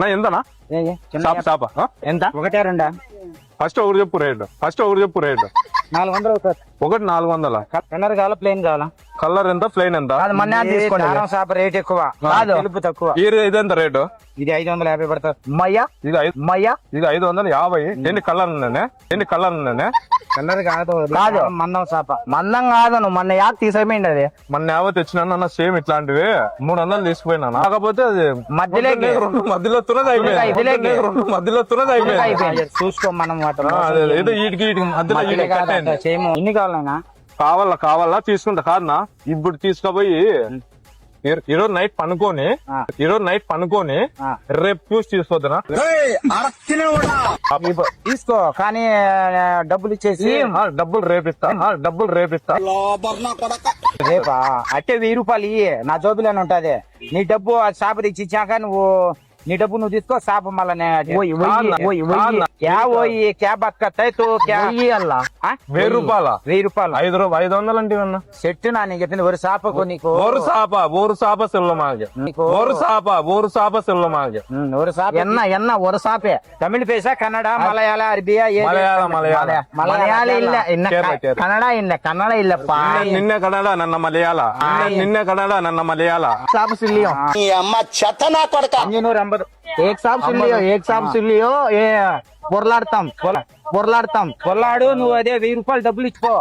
నా ఎంతనా చాప ఎంత? ఒకటే రెండా? ఫస్ట్ ఒకటి చెప్పు రేటు. 400 అవుతుంది. ఒకటి 400. కలర్ కావాలా ప్లేన్ కావాలా? కలర్ ఎంత, ప్లెయిన్ ఎంత? మన తీసుకోండి. చేప రేట్ ఎక్కువ, తెలుపు తక్కువ. ఇదెంత రేటు? ఇది 550 పడుతుంది. మయ్యా ఇది 550. ఎన్ని కలర్ ఉందనే? కలర్ కాదు మందం చేప. మందం కాదు, నువ్వు మొన్న యాప్ తీసేపోయింది. అది మొన్న యావ తెచ్చినా సేమ్ ఇట్లాంటివి 300 తీసుకుపోయినా. కాకపోతే అది మధ్యలో తునది అయిపోయింది. చూసుకో మనం వీటికి మధ్యలో ఎన్ని కావాలన్నా? కావాలా తీసుకుంటా. కాదనా ఇప్పుడు తీసుకుపోయి ఈరోజు నైట్ పనుకొని రేపు చూసి తీసుకోద్దునా? తీసుకో, కానీ డబ్బులు ఇచ్చేసి డబ్బులు రేపిస్తా. రేపా? అంటే 1000 రూపాయలు ఇయ్యి, నా జోబులోనే ఉంటది. నీ డబ్బు చేప తెచ్చి ఇచ్చాక నీ డబ్బు నువ్వు తీసుకో. చేప మళ్ళీ 1000 రూపాయలు 500 అంటే సెట్. నా నీకు చెప్పింది ఒక చేపకు నీకు ஒரு சாப்ப செல்வமாக என்ன ஒரு சாப்பே. தமிழ் பேசா? கன்னடா, மலையாள, அரபியா? மலையாள இல்ல, கன்னடா இல்ல. கன்னடா இல்லப்பா. ನಿನ್ನ ಕನ್ನಡ ನನ್ನ ಮಲಯಾಳ. साप सिल्लियो अम्मा छतना पड़ता 550. एक साप सिल्लियो పొరలాడతాం. పొరలాడు. నువ్వు అదే 1000 రూపాయలు డబ్బులు ఇచ్చిపో.